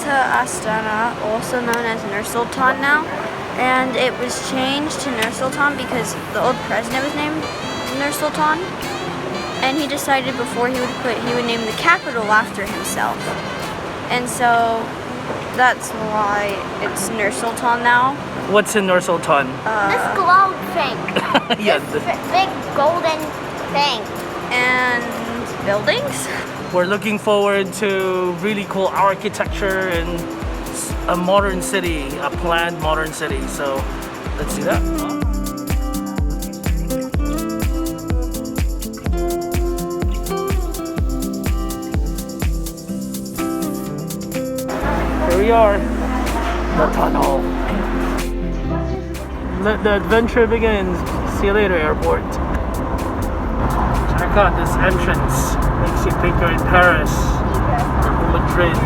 to Astana, also known as Nur-Sultan now, and it was changed to Nur-Sultan because the old president was named Nur-Sultan, and he decided before he would quit he would name the capital after himself, and so that's why it's Nur-Sultan now. What's in Nur-Sultan? This globe thing. Yeah, this big golden thing. And buildings. We're looking forward to really cool architecture and a modern city, a planned modern city. So let's do that. Here we are, the tunnel. Let the adventure begins. See you later, airport. Check out this entrance. Makes you think you're in Paris or Madrid.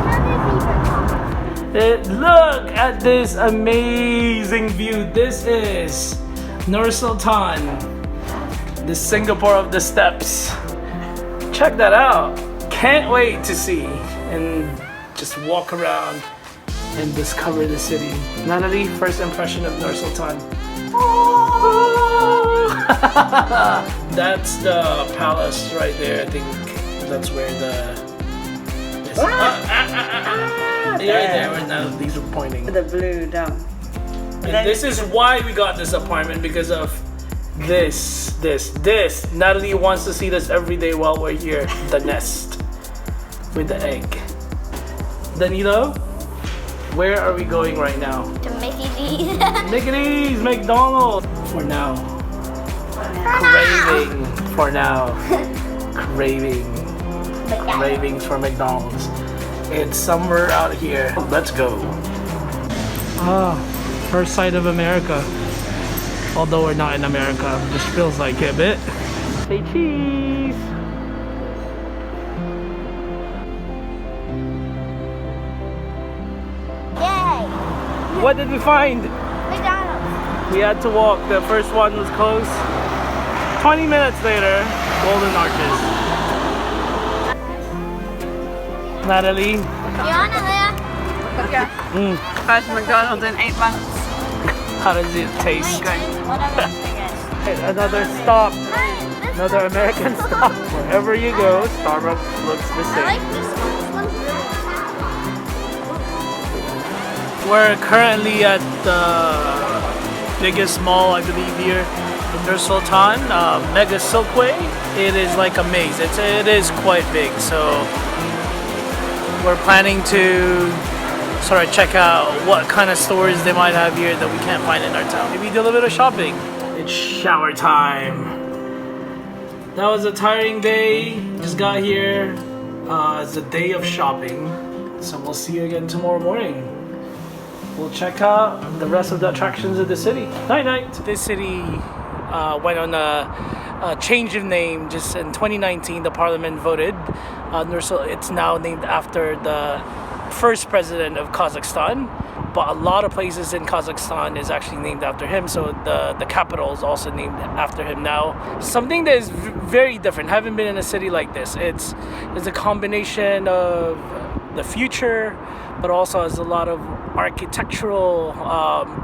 Look at this amazing view. This is Nur-Sultan, the Singapore of the steppes. Check that out. Can't wait to see and just walk around and discover the city. Natalie, first impression of Nur-Sultan. That's the palace right there. I think that's where the yeah, right there where Natalie's are pointing. The blue dome. And this is why we got this apartment, because of this. Natalie wants to see this every day while we're here. The nest with the egg. Danilo, where are we going right now? To Mickey D's. Mickey D's, McDonald's. For now. Craving. For now. Cravings for McDonald's. It's somewhere out here. Let's go. First sight of America. Although we're not in America, this feels like it a bit. Say cheese. Yay! What did we find? McDonald's. We had to walk. The first one was close. 20 minutes later, Golden Arches. Natalie? You wanna live? Yeah. First McDonald's in 8 months. How does it taste? Whatever this thing is. Another stop. Another American stop. Wherever you go, Starbucks looks the I same. like this one. This one's really We're currently at the biggest mall, I believe, here in Nur-Sultan, Mega Silkway. It is like a maze. It is quite big, so we're planning to sort of check out what kind of stores they might have here that we can't find in our town. Maybe do a little bit of shopping. It's shower time. That was a tiring day. Just got here. It's a day of shopping. So we'll see you again tomorrow morning. We'll check out the rest of the attractions of the city. Night night. This city went on a change of name just in 2019. The parliament voted. It's now named after the first president of Kazakhstan, but a lot of places in Kazakhstan is actually named after him, so the capital is also named after him now. Something that is very different. Haven't been in a city like this. It's a combination of the future, but also has a lot of architectural,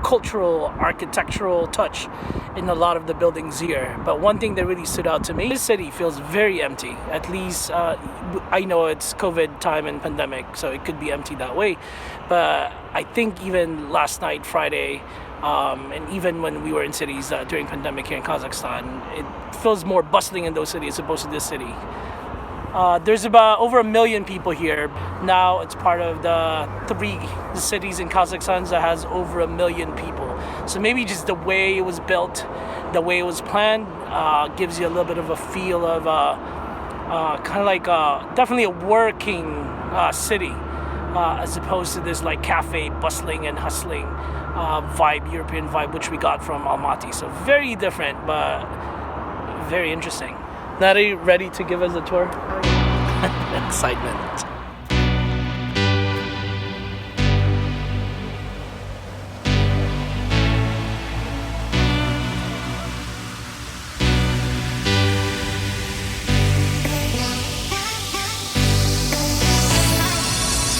cultural architectural touch in a lot of the buildings here. But one thing that really stood out to me, this city feels very empty. At least I know it's COVID time and pandemic, so it could be empty that way. But I think even last night, Friday, and even when we were in cities during pandemic here in Kazakhstan, it feels more bustling in those cities as opposed to this city. There's about over 1 million people here. Now it's part of the 3 cities in Kazakhstan that has over 1 million people. So maybe just the way it was built, the way it was planned, gives you a little bit of a feel of kind of like definitely a working city, as opposed to this like cafe bustling and hustling vibe, European vibe, which we got from Almaty. So very different, but very interesting. Natalie, ready to give us a tour? Excitement.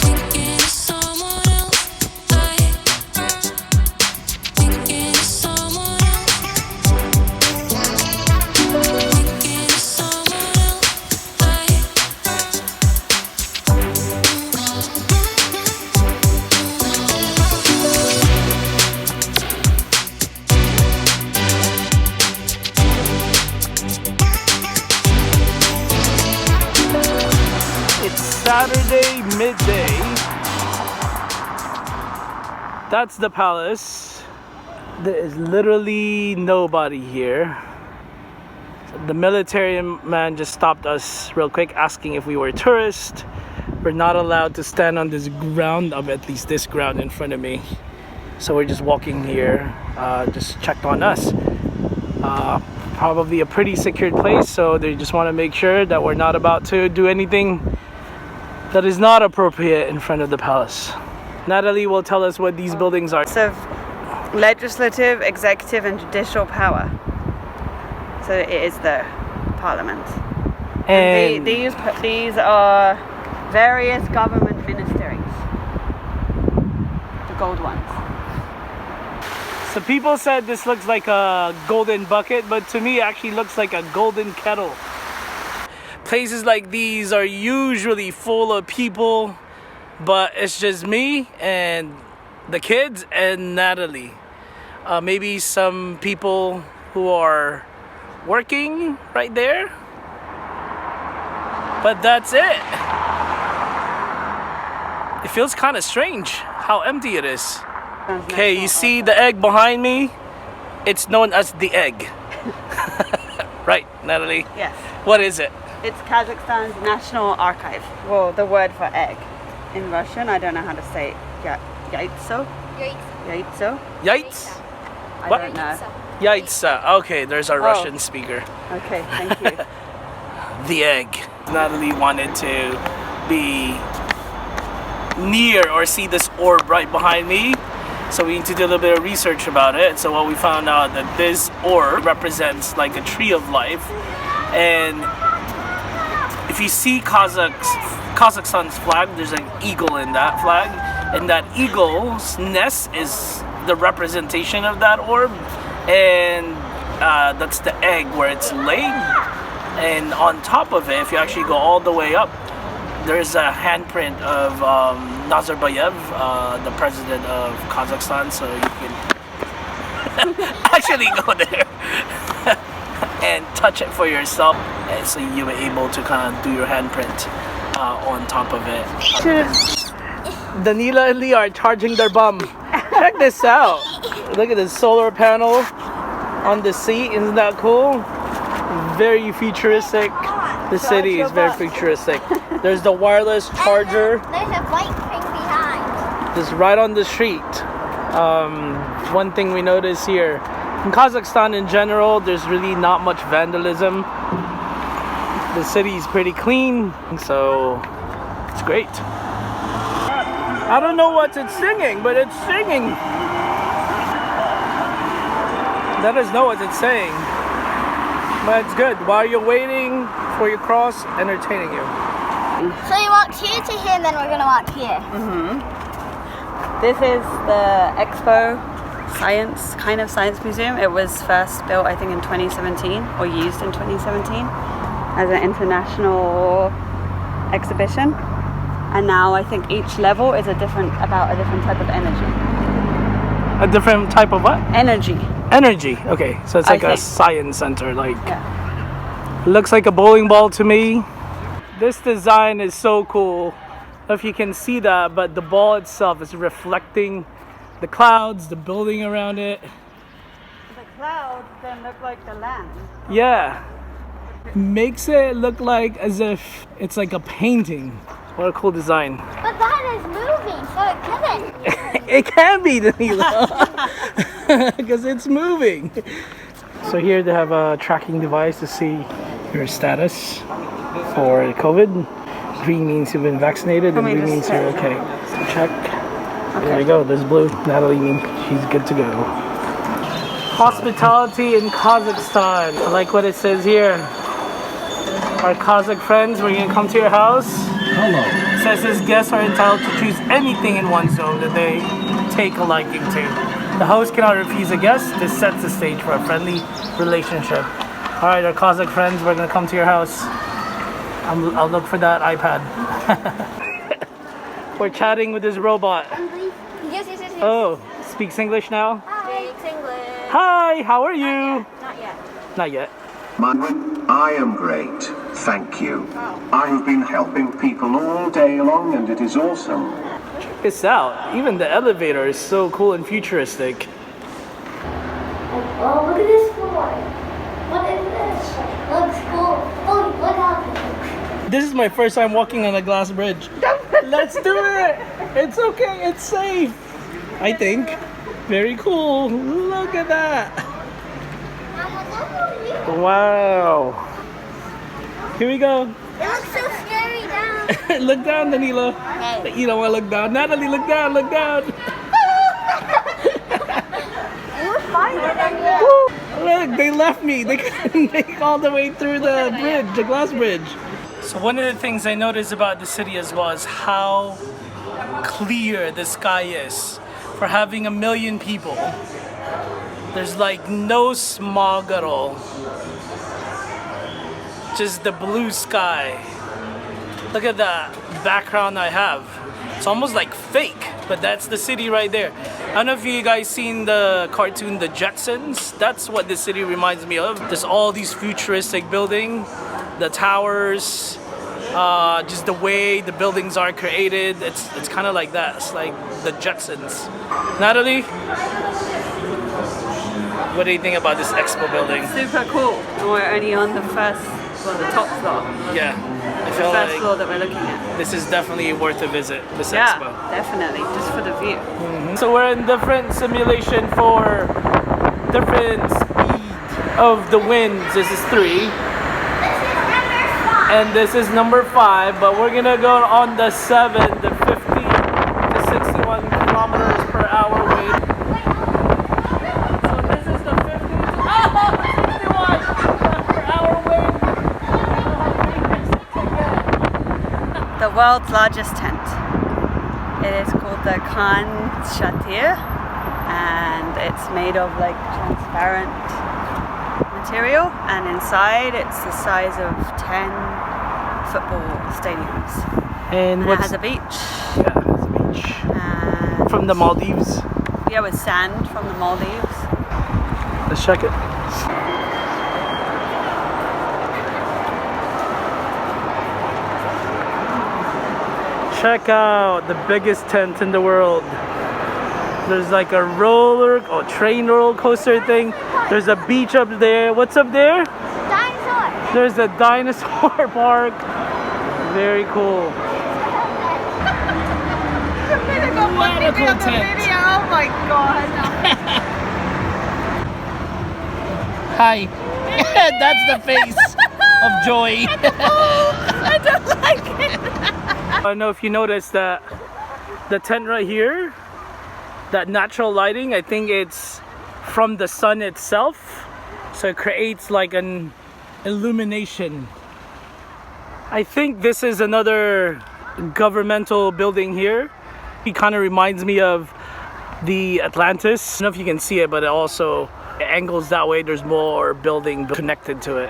Thinking of someone Saturday midday. That's the palace. There is literally nobody here. The military man just stopped us real quick asking if we were tourists. We're not allowed to stand on this ground, of at least this ground in front of me. So we're just walking here, just checked on us. Probably a pretty secured place, so they just want to make sure that we're not about to do anything that is not appropriate in front of the palace. Natalie will tell us what these buildings are. Of legislative, executive and judicial power. So it is the parliament. And These are various government ministries. The gold ones. so people said this looks like a golden bucket, but to me it actually looks like a golden kettle. Places like these are usually full of people, but it's just me and the kids and Natalie. Maybe some people who are working right there, but that's it. It feels kind of strange how empty it is. Okay, you see the egg behind me? It's known as the egg. Right, Natalie? Yes. What is it? It's Kazakhstan's national archive. Well, the word for egg. In Russian, I don't know how to say it. Yaitso? Yaitso? Yaitz? I What? don't know. Yaitsa. Okay, there's our Russian speaker. Okay, thank you. The egg. Natalie wanted to be near or see this orb right behind me, so we need to do a little bit of research about it. So what we found out that this orb represents like a tree of life, and if you see Kazakhstan's flag, there's an eagle in that flag, and that eagle's nest is the representation of that orb, and that's the egg where it's laid. And on top of it, if you actually go all the way up, there's a handprint of Nazarbayev, the president of Kazakhstan, so you can actually go there and touch it for yourself, and so you were able to kind of do your handprint on top of it. Danila and Lee are charging their bum. Check this out. Look at the solar panel on the seat. Isn't that cool? Very futuristic. The city is very futuristic. There's the wireless charger. There's a bike thing behind. Just right on the street. One thing we notice here, in Kazakhstan in general, there's really not much vandalism. The city is pretty clean, so it's great. I don't know what it's singing, but it's singing. Let us know what it's saying. But it's good. While you're waiting for your cross, entertaining you. So you walk here to here, and then we're gonna walk here. This is the Expo Science, kind of science museum. It was first built, I think, in 2017, or used in 2017 as an international exhibition. And now I think each level is about a different type of energy. A different type of what? Energy. Energy. Okay, so it's like a think. science center. Like, Yeah. looks like a bowling ball to me. This design is so cool. I don't know if you can see that, but the ball itself is reflecting the clouds, the building around it. The clouds then look like the land. Yeah. Makes it look like as if it's like a painting. What a cool design. But that is moving, so it couldn't. It can be, Danila, because it's moving. So here they have a tracking device to see your status for COVID. Green means you've been vaccinated, and me blue just means you're check. okay. So check. There you go. There's blue. Natalie means she's good to go. Hospitality in Kazakhstan. I like what it says here. Our Kazakh friends, we're gonna come to your house. Hello. Says his guests are entitled to choose anything in one zone that they take a liking to. The host cannot refuse a guest. This sets the stage for a friendly relationship. All right, our Kazakh friends, we're gonna come to your house. I'll look for that iPad. We're chatting with this robot. Yes. Oh, speaks English now? Speaks English. Hi, how are you? Not yet. Not yet. I am great. Thank you. I have been helping people all day long and it is awesome. Check this out. Even the elevator is so cool and futuristic. Oh, look at this floor. What is this? Looks cool. Oh, look out. This is my first time walking on a glass bridge. Let's do it! It's okay, it's safe. I think. Very cool. Look at that. Wow. Here we go. It looks so scary down. Look down, Danilo. No. You don't want to look down. Natalie, look down, look down. We're fine. Woo! Look, they left me. They couldn't make all the way through the bridge, the glass bridge. So one of the things I noticed about the city as well is how clear the sky is for having 1 million people. There's like no smog at all. Just the blue sky. Look at that background I have. It's almost like fake, but that's the city right there. I don't know if you guys seen the cartoon The Jetsons. That's what the city reminds me of. There's all these futuristic buildings, the towers, just the way the buildings are created. It's kind of like that. It's like the Jetsons. Natalie, what do you think about this Expo building? Super cool. And we're only on the first, well, the top floor. Yeah, I The feel first like floor that we're looking at. this is definitely worth a visit, this Yeah, Expo. definitely. Just for the view. So we're in different simulation for different speed of the winds. This is 3. And this is number 5, but we're gonna go on the 7, the 50 to 61 kilometers per hour wind. So this is the 50 to 61 per hour wind. The world's largest tent. It is called the Khan Shatir, and it's made of like transparent material, and inside it's the size of 10 football stadiums. And And it has a beach. Yeah, it has a beach. And From the Maldives. yeah, with sand from the Maldives. Let's check it. Check out the biggest tent in the world. There's like a train roller coaster thing. There's a beach up there. What's up there? Dinosaur. There's a dinosaur park. Very cool. What a cool tent. Oh my god. Hi. That's the face of joy. I don't like it. I don't know if you noticed that the tent right here, that natural lighting, I think it's from the sun itself. So it creates like an illumination. I think this is another governmental building here. It kind of reminds me of the Atlantis. I don't know if you can see it, but it also angles that way. There's more building connected to it.